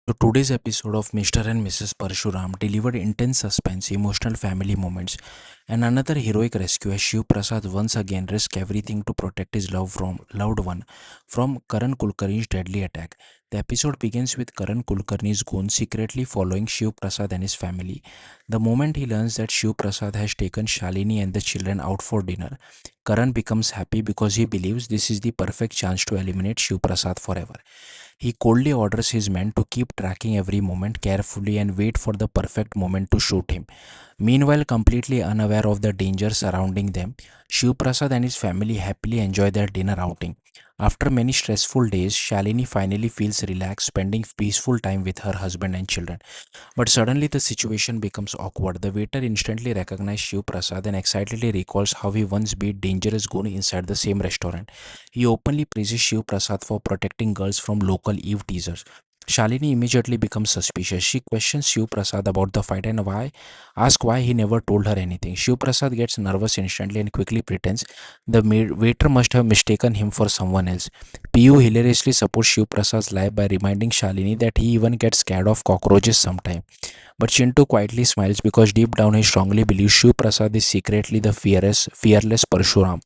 So today's episode of Mr. and Mrs. Parshuram delivered intense suspense, emotional family moments, and another heroic rescue as Shiv Prasad once again risked everything to protect his loved one from Karan Kulkarni's deadly attack. The episode begins with Karan Kulkarni's goons secretly following Shiv Prasad and his family. The moment he learns that Shiv Prasad has taken Shalini and the children out for dinner, Karan becomes happy because he believes this is the perfect chance to eliminate Shiv Prasad forever. He coldly orders his men to keep tracking every moment carefully and wait for the perfect moment to shoot him. Meanwhile, completely unaware of the danger surrounding them, Shiv Prasad and his family happily enjoy their dinner outing. After many stressful days, Shalini finally feels relaxed, spending peaceful time with her husband and children. But suddenly the situation becomes awkward. The waiter instantly recognizes Shiv Prasad and excitedly recalls how he once beat dangerous goon inside the same restaurant. He openly praises Shiv Prasad for protecting girls from local Eve teasers. Shalini immediately becomes suspicious. She questions Shiv Prasad about the fight and asks why he never told her anything. Shiv Prasad gets nervous instantly and quickly pretends the waiter must have mistaken him for someone else. PU hilariously supports Shiv Prasad's lie by reminding Shalini that he even gets scared of cockroaches sometimes. But Chintu quietly smiles because deep down he strongly believes Shiv Prasad is secretly the fearless Parshuram.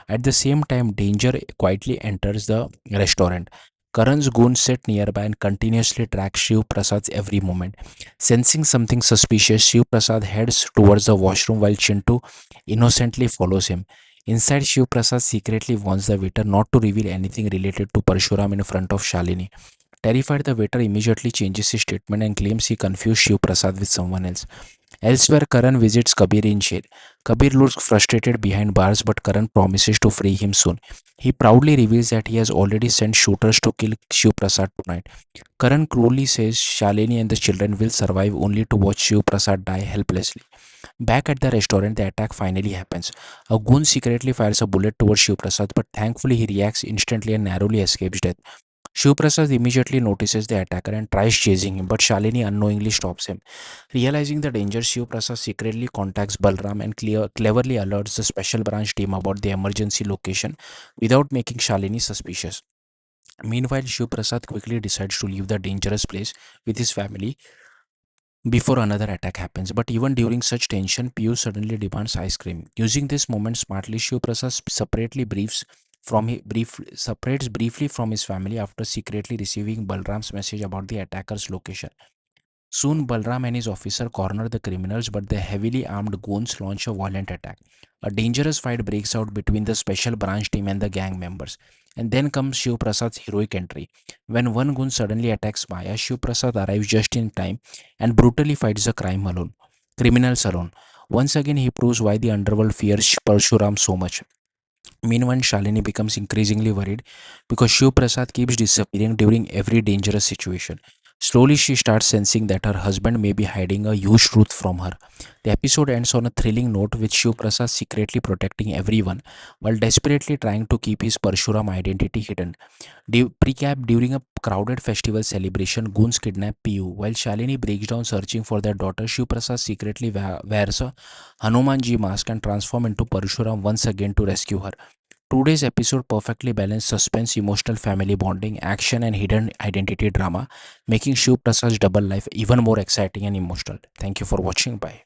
At the same time, danger quietly enters the restaurant. Karan's goons sit nearby and continuously track Shiv Prasad's every moment. Sensing something suspicious, Shiv Prasad heads towards the washroom while Chintu innocently follows him. Inside, Shiv Prasad secretly warns the waiter not to reveal anything related to Parshuram in front of Shalini. Terrified, the waiter immediately changes his statement and claims he confused Shiv Prasad with someone else. Elsewhere, Karan visits Kabir in jail. Kabir looks frustrated behind bars, but Karan promises to free him soon. He proudly reveals that he has already sent shooters to kill Shiv Prasad tonight. Karan cruelly says Shalini and the children will survive only to watch Shiv Prasad die helplessly. Back at the restaurant, the attack finally happens. A goon secretly fires a bullet towards Shiv Prasad, but thankfully he reacts instantly and narrowly escapes death. Shiv Prasad immediately notices the attacker and tries chasing him, but Shalini unknowingly stops him. Realizing the danger, Shiv Prasad secretly contacts Balram and cleverly alerts the special branch team about the emergency location without making Shalini suspicious. Meanwhile, Shiv Prasad quickly decides to leave the dangerous place with his family before another attack happens. But even during such tension, Piyush suddenly demands ice cream. Using this moment smartly, Shiv Prasad separates briefly from his family after secretly receiving Balram's message about the attacker's location. Soon, Balram and his officer corner the criminals, but the heavily armed goons launch a violent attack. A dangerous fight breaks out between the special branch team and the gang members. And then comes Shiv Prasad's heroic entry. When one goon suddenly attacks Maya, Shiv Prasad arrives just in time and brutally fights the criminals alone. Once again, he proves why the underworld fears Parshuram so much. Meanwhile, Shalini becomes increasingly worried because Shiv Prasad keeps disappearing during every dangerous situation. Slowly, she starts sensing that her husband may be hiding a huge truth from her. The episode ends on a thrilling note with Shiv Prasad secretly protecting everyone while desperately trying to keep his Parshuram identity hidden. Precap during a crowded festival celebration, goons kidnap PU. While Shalini breaks down searching for their daughter, Shiv Prasad secretly wears a Hanumanji mask and transforms into Parshuram once again to rescue her. Today's episode perfectly balanced suspense, emotional family bonding, action, and hidden identity drama, making Shiv Prasad's double life even more exciting and emotional. Thank you for watching. Bye.